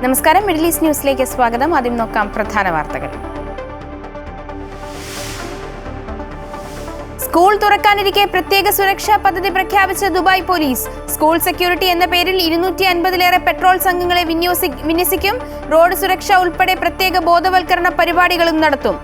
നമസ്കാരം, middle east ന്യൂസിലേക്ക് സ്വാഗതം. ആദ്യം നോക്കാം പ്രധാന വാർത്തകൾ. സ്കൂൾ തുറക്കാനിരിക്കെ പ്രത്യേക സുരക്ഷാ പദ്ധതി പ്രഖ്യാപിച്ച ദുബായ് പോലീസ്. സ്കൂൾ സെക്യൂരിറ്റി എന്ന പേരിൽ 250-ലേറെ പെട്രോൾ സംഘങ്ങളെ വിന്യസിക്കും. റോഡ് സുരക്ഷ ഉൾപ്പെടെ പ്രത്യേക ബോധവൽക്കരണ പരിപാടികളും നടത്തും.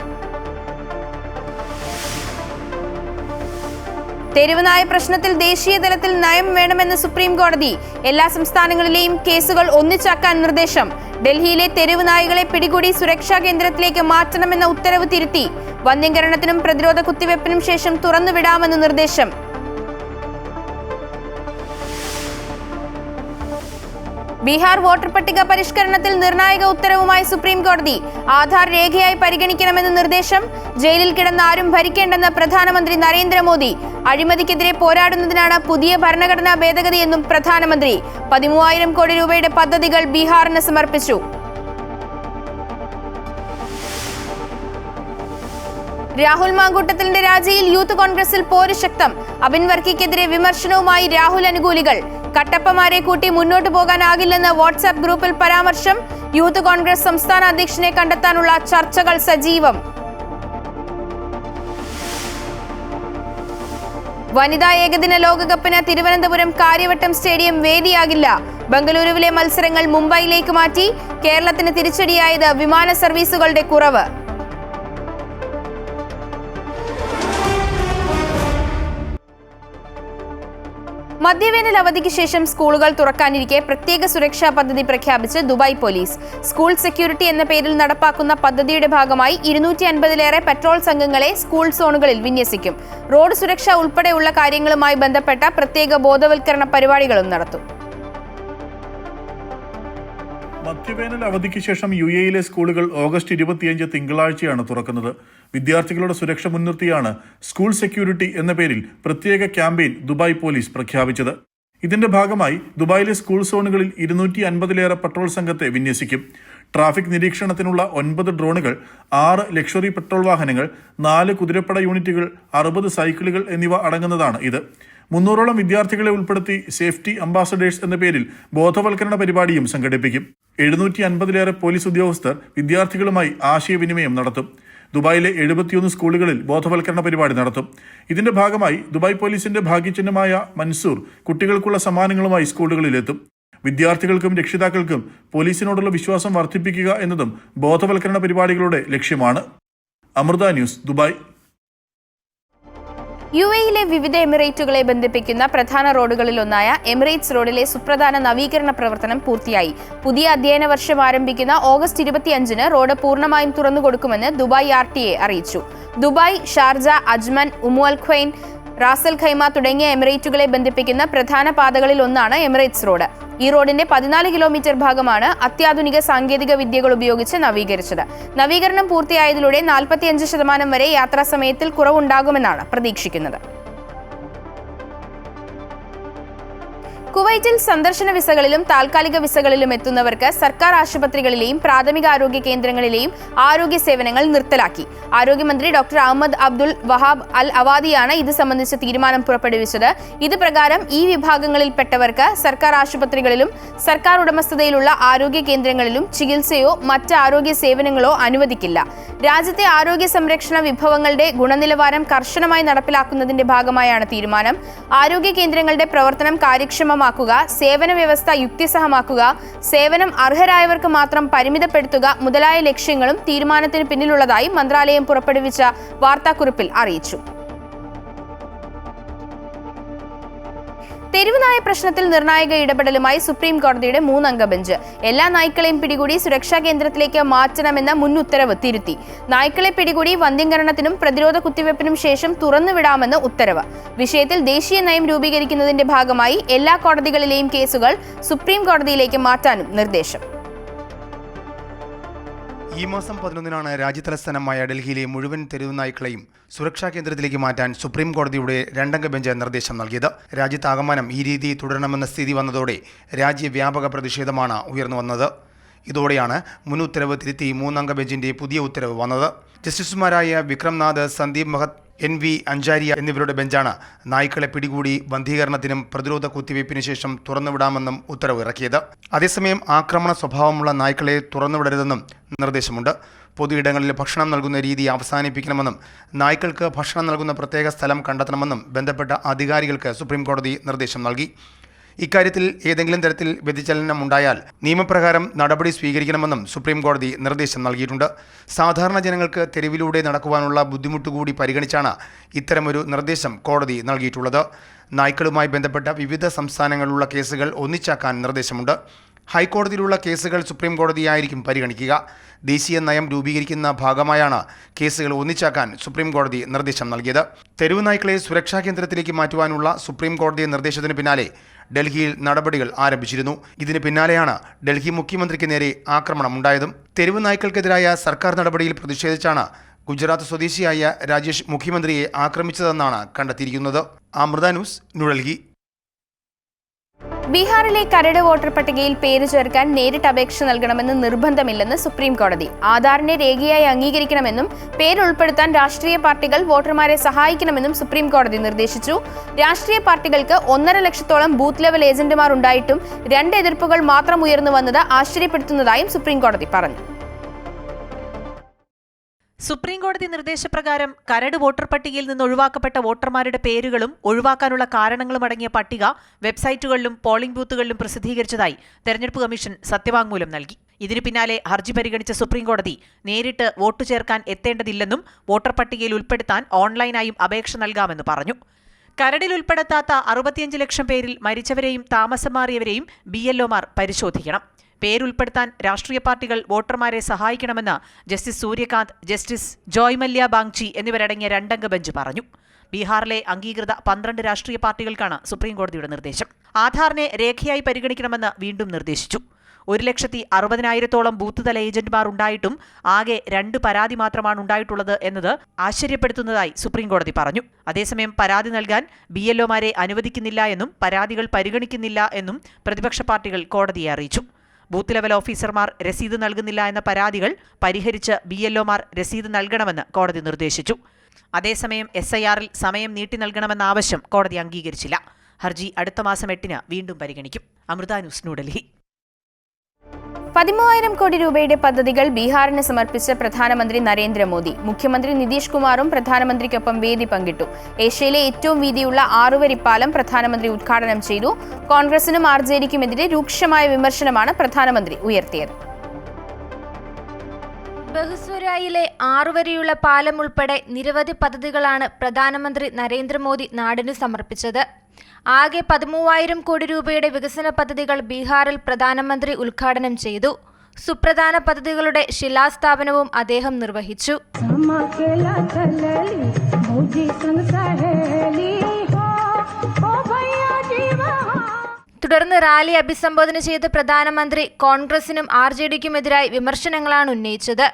തെരുവുനായ പ്രശ്നത്തിൽ ദേശീയ തലത്തിൽ നയം വേണമെന്ന് സുപ്രീം കോടതി. എല്ലാ സംസ്ഥാനങ്ങളിലെയും കേസുകൾ ഒന്നിച്ചാക്കാൻ നിർദ്ദേശം. ഡൽഹിയിലെ തെരുവുനായകളെ പിടികൂടി സുരക്ഷാ കേന്ദ്രത്തിലേക്ക് മാറ്റണമെന്ന ഉത്തരവ് തിരുത്തി. വന്ധ്യംകരണത്തിനും പ്രതിരോധ കുത്തിവയ്പ്പിനും ശേഷം തുറന്നുവിടാമെന്ന് നിർദ്ദേശം. ബീഹാർ വോട്ടർ പട്ടിക പരിഷ്കരണത്തിൽ നിർണായക ഉത്തരവുമായി സുപ്രീം കോടതി. ആധാർ രേഖയായി പരിഗണിക്കണമെന്ന് നിർദ്ദേശം. ജയിലിൽ കിടന്ന് ആരും ഭരിക്കേണ്ടെന്ന് പ്രധാനമന്ത്രി നരേന്ദ്രമോദി. അഴിമതിക്കെതിരെ പോരാടുന്നതിനാണ് പുതിയ ഭരണഘടനാ ഭേദഗതിയെന്നും പ്രധാനമന്ത്രി. 13,000 കോടി രൂപയുടെ പദ്ധതികൾ ബീഹാറിന് സമർപ്പിച്ചു. രാഹുൽ മാങ്കൂട്ടത്തിലിന്റെ രാജിയിൽ യൂത്ത് കോൺഗ്രസിൽ പോര് ശക്തം. അബിൻ വർക്കിക്കെതിരെ വിമർശനവുമായി രാഹുൽ അനുകൂലികൾ. കട്ടപ്പമാരെ കൂട്ടി മുന്നോട്ടു പോകാനാകില്ലെന്ന് വാട്സാപ്പ് ഗ്രൂപ്പിൽ പരാമർശം. യൂത്ത് കോൺഗ്രസ് സംസ്ഥാന അധ്യക്ഷനെ കണ്ടെത്താനുള്ള ചർച്ചകൾ സജീവം. വനിതാ ഏകദിന ലോകകപ്പിന് തിരുവനന്തപുരം കാര്യവട്ടം സ്റ്റേഡിയം വേദിയാകില്ല. ബംഗളൂരുവിലെ മത്സരങ്ങൾ മുംബൈയിലേക്ക് മാറ്റി. കേരളത്തിന് തിരിച്ചടിയായത് വിമാന സർവീസുകളുടെ കുറവ്. മധ്യവേനൽ അവധിക്ക് ശേഷം സ്കൂളുകൾ തുറക്കാനിരിക്കെ പ്രത്യേക സുരക്ഷാ പദ്ധതി പ്രഖ്യാപിച്ച് ദുബായ് പോലീസ്. സ്കൂൾ സെക്യൂരിറ്റി എന്ന പേരിൽ നടപ്പാക്കുന്ന പദ്ധതിയുടെ ഭാഗമായി 250-ലേറെ പെട്രോൾ സംഘങ്ങളെ സ്കൂൾ സോണുകളിൽ വിന്യസിക്കും. റോഡ് സുരക്ഷ ഉൾപ്പെടെയുള്ള കാര്യങ്ങളുമായി ബന്ധപ്പെട്ട പ്രത്യേക ബോധവൽക്കരണ പരിപാടികളും നടത്തും. മധ്യവേനൽ അവധിക്ക് ശേഷം UAE-യിലെ സ്കൂളുകൾ ഓഗസ്റ്റ് 25 തിങ്കളാഴ്ചയാണ് തുറക്കുന്നത്. വിദ്യാർത്ഥികളുടെ സുരക്ഷ മുൻനിർത്തിയാണ് സ്കൂൾ സെക്യൂരിറ്റി എന്ന പേരിൽ പ്രത്യേക ക്യാമ്പയിൻ ദുബായ് പോലീസ് പ്രഖ്യാപിച്ചത്. ഇതിന്റെ ഭാഗമായി ദുബായിലെ സ്കൂൾ സോണുകളിൽ 250-ലേറെ പെട്രോൾ സംഘത്തെ വിന്യസിക്കും. ട്രാഫിക് നിരീക്ഷണത്തിനുള്ള 9 ഡ്രോണുകൾ, 6 ലക്ഷറി പെട്രോൾ വാഹനങ്ങൾ, 4 കുതിരപ്പട യൂണിറ്റുകൾ, 60 സൈക്കിളുകൾ എന്നിവ അടങ്ങുന്നതാണ് ഇത്. 300ഓളം വിദ്യാർത്ഥികളെ ഉൾപ്പെടുത്തി സേഫ്റ്റി അംബാസഡേഴ്സ് എന്ന പേരിൽ ബോധവൽക്കരണ പരിപാടിയും സംഘടിപ്പിക്കും. 750-ലേറെ പോലീസ് ഉദ്യോഗസ്ഥർ വിദ്യാർത്ഥികളുമായി ആശയവിനിമയം നടത്തും. ദുബായിലെ 71 സ്കൂളുകളിൽ ബോധവൽക്കരണ പരിപാടി നടത്തും. ഇതിന്റെ ഭാഗമായി ദുബായ് പോലീസിന്റെ ഭാഗ്യചിഹ്നമായ മൻസൂർ കുട്ടികൾക്കുള്ള സമ്മാനങ്ങളുമായി സ്കൂളുകളിലെത്തും. വിദ്യാർത്ഥികൾക്കും രക്ഷിതാക്കൾക്കും പോലീസിനോടുള്ള വിശ്വാസം വർദ്ധിപ്പിക്കുക എന്നതും ബോധവൽക്കരണ പരിപാടികളുടെ ലക്ഷ്യമാണ്. Amrita news, Dubai. UAE-യിലെ വിവിധ എമിറേറ്റുകളെ ബന്ധിപ്പിക്കുന്ന പ്രധാന റോഡുകളിലൊന്നായ എമിറേറ്റ്സ് റോഡിലെ സുപ്രധാന നവീകരണ പ്രവർത്തനം പൂർത്തിയായി. പുതിയ അധ്യയന വർഷം ആരംഭിക്കുന്ന ഓഗസ്റ്റ് 25-ന് റോഡ് പൂർണ്ണമായും തുറന്നുകൊടുക്കുമെന്ന് ദുബായ് RTA അറിയിച്ചു. ദുബായ്, ഷാർജ, അജ്മൻ, അൽ ഖ്വൈൻ, റാസൽ ഖൈമ തുടങ്ങിയ എമിറേറ്റുകളെ ബന്ധിപ്പിക്കുന്ന പ്രധാന പാതകളിൽ ഒന്നാണ് എമിറേറ്റ്സ് റോഡ്. ഈ റോഡിന്റെ 14 കിലോമീറ്റർ ഭാഗമാണ് അത്യാധുനിക സാങ്കേതിക വിദ്യകൾ ഉപയോഗിച്ച് നവീകരിച്ചത്. നവീകരണം പൂർത്തിയായതിലൂടെ 45% വരെ യാത്രാ സമയത്തിൽ കുറവുണ്ടാകുമെന്നാണ് പ്രതീക്ഷിക്കുന്നത്. കുവൈറ്റിൽ സന്ദർശന വിസകളിലും താൽക്കാലിക വിസകളിലും എത്തുന്നവർക്ക് സർക്കാർ ആശുപത്രികളിലെയും പ്രാഥമിക ആരോഗ്യ കേന്ദ്രങ്ങളിലെയും ആരോഗ്യ സേവനങ്ങൾ നിർത്തലാക്കി. ആരോഗ്യമന്ത്രി ഡോക്ടർ അഹമ്മദ് അബ്ദുൽ വഹാബ് അൽ അവാദിയാണ് ഇത് സംബന്ധിച്ച തീരുമാനം പുറപ്പെടുവിച്ചത്. ഇത് പ്രകാരം ഈ വിഭാഗങ്ങളിൽപ്പെട്ടവർക്ക് സർക്കാർ ആശുപത്രികളിലും സർക്കാർ ഉടമസ്ഥതയിലുള്ള ആരോഗ്യ കേന്ദ്രങ്ങളിലും ചികിത്സയോ മറ്റ് ആരോഗ്യ സേവനങ്ങളോ അനുവദിക്കില്ല. രാജ്യത്തെ ആരോഗ്യ സംരക്ഷണ വിഭവങ്ങളുടെ ഗുണനിലവാരം കർശനമായി നടപ്പിലാക്കുന്നതിന്റെ ഭാഗമായാണ് തീരുമാനം. ആരോഗ്യ കേന്ദ്രങ്ങളുടെ പ്രവർത്തനം കാര്യക്ഷമമാക്കുക, സേവന വ്യവസ്ഥ യുക്തിസഹമാക്കുക, സേവനം അർഹരായവർക്ക് മാത്രം പരിമിതപ്പെടുത്തുക മുതലായ ലക്ഷ്യങ്ങളും തീരുമാനത്തിന് പിന്നിലുള്ളതായി മന്ത്രാലയം പുറപ്പെടുവിച്ച വാർത്താക്കുറിപ്പിൽ അറിയിച്ചു. തെരുവുനായ പ്രശ്നത്തിൽ നിർണായക ഇടപെടലുമായി സുപ്രീം കോടതിയുടെ 3-അംഗ ബെഞ്ച്. എല്ലാ നായ്ക്കളെയും പിടികൂടി സുരക്ഷാ കേന്ദ്രത്തിലേക്ക് മാറ്റണമെന്ന മുൻ ഉത്തരവ് തിരുത്തി. നായ്ക്കളെ പിടികൂടി വന്ധ്യംകരണത്തിനും പ്രതിരോധ കുത്തിവയ്പ്പിനും ശേഷം തുറന്നുവിടാമെന്ന് ഉത്തരവ്. വിഷയത്തിൽ ദേശീയ നയം രൂപീകരിക്കുന്നതിന്റെ ഭാഗമായി എല്ലാ കോടതികളിലെയും കേസുകൾ സുപ്രീം കോടതിയിലേക്ക് മാറ്റാനും നിർദ്ദേശം. ഈ മാസം 11-നാണ് രാജ്യതലസ്ഥാനമായ ഡൽഹിയിലെ മുഴുവൻ തെരുവ് നായ്ക്കളെയും സുരക്ഷാ കേന്ദ്രത്തിലേക്ക് മാറ്റാൻ സുപ്രീം കോടതിയുടെ 2-അംഗ ബെഞ്ച് നിർദ്ദേശം നൽകിയത്. രാജ്യത്താകമാനം ഈ രീതി തുടരണമെന്ന സ്ഥിതി വന്നതോടെ രാജ്യവ്യാപക പ്രതിഷേധമാണ് ഉയർന്നു വന്നത്. ഇതോടെയാണ് മുൻ ഉത്തരവ് തിരുത്തി 3-അംഗ ബെഞ്ചിന്റെ പുതിയ ഉത്തരവ് വന്നത്. ജസ്റ്റിസുമാരായ വിക്രംനാഥ്, സന്ദീപ് മഹത് NV അഞ്ചാരിയ എന്നിവരുടെ ബെഞ്ചാണ് നായ്ക്കളെ പിടികൂടി ബന്ധീകരണത്തിനും പ്രതിരോധ കുത്തിവയ്പ്പിന് ശേഷം തുറന്നുവിടാമെന്നും ഉത്തരവ് ഇറക്കിയത്. അതേസമയം ആക്രമണ സ്വഭാവമുള്ള നായ്ക്കളെ തുറന്നുവിടരുതെന്നും നിർദ്ദേശമുണ്ട്. പൊതുയിടങ്ങളിൽ ഭക്ഷണം നൽകുന്ന രീതി അവസാനിപ്പിക്കണമെന്നും നായ്ക്കൾക്ക് ഭക്ഷണം നൽകുന്ന പ്രത്യേക സ്ഥലം കണ്ടെത്തണമെന്നും ബന്ധപ്പെട്ട അധികാരികൾക്ക് സുപ്രീംകോടതി നിർദ്ദേശം നൽകി. ഇക്കാര്യത്തിൽ ഏതെങ്കിലും തരത്തിൽ വ്യതിചലനം ഉണ്ടായാൽ നിയമപ്രകാരം നടപടി സ്വീകരിക്കണമെന്നും സുപ്രീംകോടതി നിർദ്ദേശം നൽകിയിട്ടുണ്ട്. സാധാരണ ജനങ്ങൾക്ക് തെരുവിലൂടെ നടക്കുവാനുള്ള ബുദ്ധിമുട്ടുകൂടി പരിഗണിച്ചാണ് ഇത്തരമൊരു നിർദ്ദേശം കോടതി നൽകിയിട്ടുള്ളത്. നായ്ക്കളുമായി ബന്ധപ്പെട്ട വിവിധ സംസ്ഥാനങ്ങളിലുള്ള കേസുകൾ ഒന്നിച്ചാക്കാൻ നിർദ്ദേശമുണ്ട്. ഹൈക്കോടതിയിലുള്ള കേസുകൾ സുപ്രീംകോടതിയായിരിക്കും പരിഗണിക്കുക. ദേശീയ നയം രൂപീകരിക്കുന്ന ഭാഗമായാണ് കേസുകൾ ഒന്നിച്ചാക്കാൻ സുപ്രീംകോടതി നിർദ്ദേശം നൽകിയത്. തെരുവ് നായ്ക്കളെ സുരക്ഷാ കേന്ദ്രത്തിലേക്ക് മാറ്റുവാനുള്ള സുപ്രീംകോടതി നിർദ്ദേശത്തിന് പിന്നാലെ ഡൽഹിയിൽ നടപടികൾ ആരംഭിച്ചിരുന്നു. ഇതിന് പിന്നാലെയാണ് ഡൽഹി മുഖ്യമന്ത്രിക്ക് നേരെ ആക്രമണമുണ്ടായതും. തെരുവ് നായ്ക്കൾക്കെതിരായ സർക്കാർ നടപടിയിൽ പ്രതിഷേധിച്ചാണ് ഗുജറാത്ത് സ്വദേശിയായ രാജേഷ് മുഖ്യമന്ത്രിയെ ആക്രമിച്ചതെന്നാണ് കണ്ടെത്തിയിരിക്കുന്നത്. അമൃത ന്യൂസ്, ന്യൂഡൽഹി. ബീഹാറിലെ കരട് വോട്ടർ പട്ടികയിൽ പേര് ചേർക്കാൻ നേരിട്ട് അപേക്ഷ നൽകണമെന്ന് നിർബന്ധമില്ലെന്ന് സുപ്രീം കോടതി. ആധാറിനെ രേഖയായി അംഗീകരിക്കണമെന്നും പേര് ഉൾപ്പെടുത്താൻ രാഷ്ട്രീയ പാർട്ടികൾ വോട്ടർമാരെ സഹായിക്കണമെന്നും സുപ്രീം കോടതി നിർദ്ദേശിച്ചു. രാഷ്ട്രീയ പാർട്ടികൾക്ക് 1.5 ലക്ഷത്തോളം ബൂത്ത് ലെവൽ ഏജന്റുമാർ ഉണ്ടായിട്ടും 2 എതിർപ്പുകൾ മാത്രം ഉയർന്നു വന്നത് ആശ്ചര്യപ്പെടുത്തുന്നതായും സുപ്രീം കോടതി പറഞ്ഞു. സുപ്രീംകോടതി നിർദ്ദേശപ്രകാരം കരട് വോട്ടർ പട്ടികയിൽ നിന്ന് ഒഴിവാക്കപ്പെട്ട വോട്ടർമാരുടെ പേരുകളും ഒഴിവാക്കാനുള്ള കാരണങ്ങളും അടങ്ങിയ പട്ടിക വെബ്സൈറ്റുകളിലും പോളിംഗ് ബൂത്തുകളിലും പ്രസിദ്ധീകരിച്ചതായി തെരഞ്ഞെടുപ്പ് കമ്മീഷൻ സത്യവാങ്മൂലം നൽകി. ഇതിനു പിന്നാലെ ഹർജി പരിഗണിച്ച സുപ്രീംകോടതി നേരിട്ട് വോട്ട് ചേർക്കാൻ എത്തേണ്ടതില്ലെന്നും വോട്ടർ പട്ടികയിൽ ഉൾപ്പെടുത്താൻ ഓൺലൈനായും അപേക്ഷ നൽകാമെന്ന് പറഞ്ഞു. കരടിൽ ഉൾപ്പെടുത്താത്ത 65 ലക്ഷം പേരിൽ മരിച്ചവരെയും താമസം മാറിയവരെയും BLOമാർ പരിശോധിക്കണം. പേരുൾപ്പെടുത്താൻ രാഷ്ട്രീയ പാർട്ടികൾ വോട്ടർമാരെ സഹായിക്കണമെന്ന് ജസ്റ്റിസ് സൂര്യകാന്ത്, ജസ്റ്റിസ് ജോയ് മല്യ ബാങ്ചി എന്നിവരടങ്ങിയ 2-അംഗ ബെഞ്ച് പറഞ്ഞു. ബീഹാറിലെ അംഗീകൃത 12 രാഷ്ട്രീയ പാർട്ടികൾക്കാണ് സുപ്രീംകോടതിയുടെ നിർദ്ദേശം. ആധാറിനെ രേഖയായി പരിഗണിക്കണമെന്ന് വീണ്ടും നിർദ്ദേശിച്ചു. 1,60,000-ഓളം ബൂത്ത് തല ഏജന്റുമാർ ഉണ്ടായിട്ടും ആകെ 2 പരാതി മാത്രമാണ് ഉണ്ടായിട്ടുള്ളത് എന്നത് ആശ്ചര്യപ്പെടുത്തുന്നതായി സുപ്രീംകോടതി പറഞ്ഞു. അതേസമയം പരാതി നൽകാൻ BLOമാരെ അനുവദിക്കുന്നില്ല എന്നും പരാതികൾ പരിഗണിക്കുന്നില്ല എന്നും പ്രതിപക്ഷ പാർട്ടികൾ കോടതിയെ അറിയിച്ചു. ബൂത്ത് ലെവൽ ഓഫീസർമാർ രസീത് നൽകുന്നില്ല എന്ന പരാതികൾ പരിഹരിച്ച് BLOമാർ രസീത് നൽകണമെന്ന് കോടതി നിർദ്ദേശിച്ചു. അതേസമയം SIRൽ സമയം നീട്ടി നൽകണമെന്ന ആവശ്യം കോടതി അംഗീകരിച്ചില്ല. ഹർജി അടുത്ത മാസം 8-ന് വീണ്ടും പരിഗണിക്കും. അമൃത ന്യൂസ്, ന്യൂഡൽഹി. 13,000 കോടി രൂപയുടെ പദ്ധതികൾ ബീഹാറിന് സമർപ്പിച്ച പ്രധാനമന്ത്രി നരേന്ദ്രമോദി. മുഖ്യമന്ത്രി നിതീഷ് കുമാറും പ്രധാനമന്ത്രിക്കൊപ്പം വേദി പങ്കിട്ടു. ഏഷ്യയിലെ ഏറ്റവും വീതിയുള്ള 6-വരി പാലം പ്രധാനമന്ത്രി ഉദ്ഘാടനം ചെയ്തു. കോൺഗ്രസിനും RJDക്കുമെതിരെ രൂക്ഷമായ വിമർശനമാണ് പ്രധാനമന്ത്രി ഉയർത്തിയത്. ബഹുസ്വരായിലെ 6-വരിയുള്ള പാലം ഉൾപ്പെടെ നിരവധി പദ്ധതികളാണ് പ്രധാനമന്ത്രി നരേന്ദ്രമോദി നാടിന് സമർപ്പിച്ചത്. ആകെ 13,000 കോടി രൂപയുടെ വികസന പദ്ധതികൾ ബീഹാറിൽ പ്രധാനമന്ത്രി ഉദ്ഘാടനം ചെയ്തു. സുപ്രധാന പദ്ധതികളുടെ ശിലാസ്ഥാപനവും അദ്ദേഹം നിർവഹിച്ചു. തുടർന്ന് റാലി അഭിസംബോധന ചെയ്ത പ്രധാനമന്ത്രി കോൺഗ്രസിനും RJDക്കുമെതിരായി വിമർശനങ്ങളാണ് ഉന്നയിച്ചത്.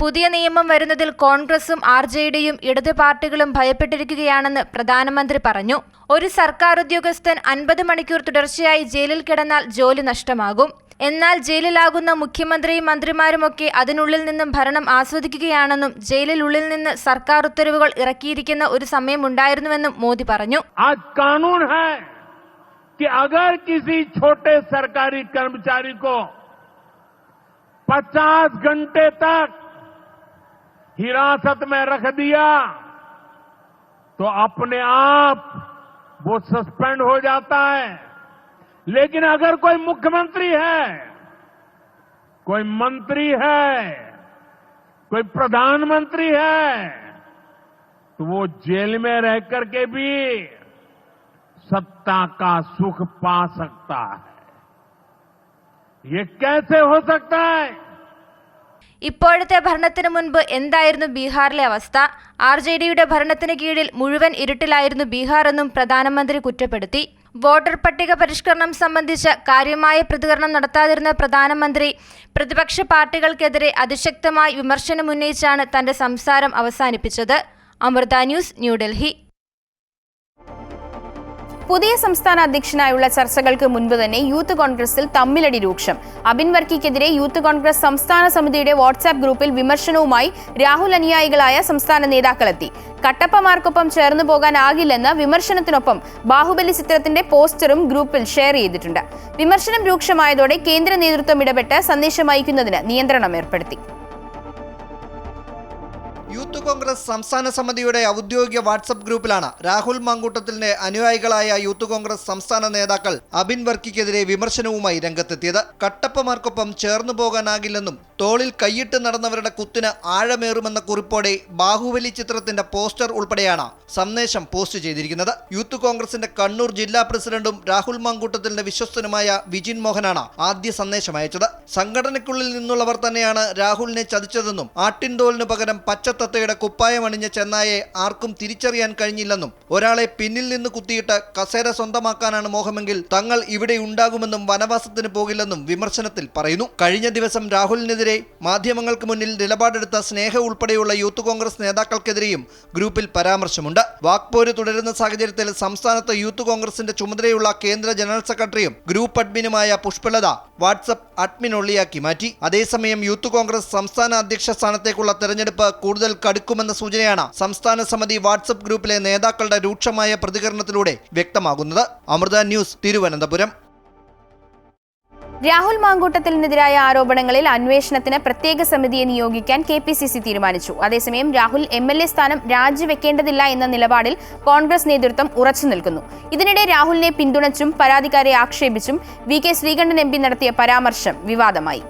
പുതിയ നിയമം വരുന്നതിൽ കോൺഗ്രസും RJDയും ഇടതു പാർട്ടികളും ഭയപ്പെട്ടിരിക്കുകയാണെന്ന് പ്രധാനമന്ത്രി പറഞ്ഞു. ഒരു സർക്കാർ ഉദ്യോഗസ്ഥൻ 50 മണിക്കൂർ തുടർച്ചയായി ജയിലിൽ കിടന്നാൽ ജോലി നഷ്ടമാകും. എന്നാൽ ജയിലിലാകുന്ന മുഖ്യമന്ത്രിയും മന്ത്രിമാരുമൊക്കെ അതിനുള്ളിൽ നിന്നും ഭരണം ആസ്വദിക്കുകയാണെന്നും ജയിലിനുള്ളിൽ നിന്ന് സർക്കാർ ഉത്തരവുകൾ ഇറക്കിയിരിക്കുന്ന ഒരു സമയമുണ്ടായിരുന്നുവെന്നും മോദി പറഞ്ഞു. कि अगर किसी छोटे सरकारी कर्मचारी को 50 घंटे तक हिरासत में रख दिया तो अपने आप वो सस्पेंड हो जाता है. लेकिन अगर कोई मुख्यमंत्री है, कोई मंत्री है, कोई प्रधानमंत्री है तो वो जेल में रह करके भी सत्ता का सुख पा सकता है. ये कैसे हो सकता है? ഇപ്പോഴത്തെ ഭരണത്തിന് മുൻപ് എന്തായിരുന്നു ബീഹാറിലെ അവസ്ഥ? RJDയുടെ ഭരണത്തിന് കീഴിൽ മുഴുവൻ ഇരുട്ടിലായിരുന്നു ബീഹാർ എന്നും പ്രധാനമന്ത്രി കുറ്റപ്പെടുത്തി. വോട്ടർ പട്ടിക പരിഷ്കരണം സംബന്ധിച്ച് കാര്യമായ പ്രതികരണം നടത്താതിരുന്ന പ്രധാനമന്ത്രി പ്രതിപക്ഷ പാർട്ടികൾക്കെതിരെ അതിശക്തമായി വിമർശനമുന്നയിച്ചാണ് തന്റെ സംസാരം അവസാനിപ്പിച്ചത്. അമൃത ന്യൂസ്, ന്യൂഡൽഹി. പുതിയ സംസ്ഥാന അധ്യക്ഷനായുള്ള ചർച്ചകൾക്ക് മുൻപ് തന്നെ യൂത്ത് കോൺഗ്രസിൽ തമ്മിലടി രൂക്ഷം. അബിൻ വർക്കിക്കെതിരെ യൂത്ത് കോൺഗ്രസ് സംസ്ഥാന സമിതിയുടെ വാട്സാപ്പ് ഗ്രൂപ്പിൽ വിമർശനവുമായി രാഹുൽ അനുയായികളായ സംസ്ഥാന നേതാക്കളെത്തി. കട്ടപ്പമാർക്കൊപ്പം ചേർന്നു പോകാനാകില്ലെന്ന വിമർശനത്തിനൊപ്പം ബാഹുബലി ചിത്രത്തിന്റെ പോസ്റ്ററും ഗ്രൂപ്പിൽ ഷെയർ ചെയ്തിട്ടുണ്ട്. വിമർശനം രൂക്ഷമായതോടെ കേന്ദ്ര നേതൃത്വം ഇടപെട്ട് സന്ദേശം അയക്കുന്നതിന് നിയന്ത്രണം ഏർപ്പെടുത്തി. യൂത്ത് കോൺഗ്രസ് സംസ്ഥാന സമിതിയുടെ ഔദ്യോഗിക വാട്സപ്പ് ഗ്രൂപ്പിലാണ് രാഹുൽ മാങ്കൂട്ടത്തിലിന്റെ അനുയായികളായ യൂത്ത് കോൺഗ്രസ് സംസ്ഥാന നേതാക്കൾ അബിൻ വർക്കിക്കെതിരെ വിമർശനവുമായി രംഗത്തെത്തിയത്. കട്ടപ്പമാർക്കൊപ്പം ചേർന്നു പോകാനാകില്ലെന്നും തോളിൽ കൈയിട്ട് നടന്നവരുടെ കുത്തിന് ആഴമേറുമെന്ന കുറിപ്പോടെ ബാഹുബലി ചിത്രത്തിന്റെ പോസ്റ്റർ ഉൾപ്പെടെയാണ് സന്ദേശം പോസ്റ്റ് ചെയ്തിരിക്കുന്നത്. യൂത്ത് കോൺഗ്രസിന്റെ കണ്ണൂർ ജില്ലാ പ്രസിഡന്റും രാഹുൽ മാങ്കൂട്ടത്തിലിന്റെ വിശ്വസ്തനുമായ വിജിൻ മോഹനാണ് ആദ്യ സന്ദേശം അയച്ചത്. സംഘടനയ്ക്കുള്ളിൽ നിന്നുള്ളവർ തന്നെയാണ് രാഹുലിനെ ചതിച്ചതെന്നും ആട്ടിൻതോലിനു പകരം പച്ചത്തത്തയുടെ കുപ്പായമണിഞ്ഞ ചെന്നായെ ആർക്കും തിരിച്ചറിയാൻ കഴിഞ്ഞില്ലെന്നും ഒരാളെ പിന്നിൽ നിന്ന് കുത്തിയിട്ട് കസേര സ്വന്തമാക്കാനാണ് മോഹമെങ്കിൽ തങ്ങൾ ഇവിടെ ഉണ്ടാകുമെന്നും വനവാസത്തിന് പോകില്ലെന്നും വിമർശനത്തിൽ പറയുന്നു. കഴിഞ്ഞ ദിവസം രാഹുലിനെതിരെ മാധ്യമങ്ങൾക്ക് മുന്നിൽ നിലപാടെടുത്ത സ്നേഹ ഉൾപ്പെടെയുള്ള യൂത്ത് കോൺഗ്രസ് നേതാക്കൾക്കെതിരെയും ഗ്രൂപ്പിൽ പരാമർശമുണ്ട്. വാക്പോര് തുടരുന്ന സാഹചര്യത്തിൽ സംസ്ഥാനത്ത് യൂത്ത് കോൺഗ്രസിന്റെ ചുമതലയുള്ള കേന്ദ്ര ജനറൽ സെക്രട്ടറിയും ഗ്രൂപ്പ് അഡ്മിനുമായ പുഷ്പലത വാട്സപ്പ് അഡ്മിൻ ഒള്ളിയാക്കി മാറ്റി. അതേസമയം യൂത്ത് കോൺഗ്രസ് സംസ്ഥാന അധ്യക്ഷ സ്ഥാനത്തേക്കുള്ള തെരഞ്ഞെടുപ്പ് കൂടുതൽ കടുക്കുമെന്ന സൂചനയാണ് സംസ്ഥാന സമിതി വാട്സപ്പ് ഗ്രൂപ്പിലെ നേതാക്കളുടെ രൂക്ഷമായ പ്രതികരണത്തിലൂടെ വ്യക്തമാകുന്നത്. അമൃത ന്യൂസ്, തിരുവനന്തപുരം. രാഹുൽ മാങ്കൂട്ടത്തിനെതിരായ ആരോപണങ്ങളിൽ അന്വേഷണത്തിന് പ്രത്യേക സമിതിയെ നിയോഗിക്കാൻ KPCC തീരുമാനിച്ചു. അതേസമയം രാഹുൽ MLA സ്ഥാനം രാജിവെക്കേണ്ടതില്ല എന്ന നിലപാടിൽ കോൺഗ്രസ് നേതൃത്വം ഉറച്ചു നിൽക്കുന്നു. ഇതിനിടെ രാഹുലിനെ പിന്തുണച്ചും പരാതിക്കാരെ ആക്ഷേപിച്ചും VK ശ്രീകണ്ഠൻ MP നടത്തിയ പരാമർശം വിവാദമായി.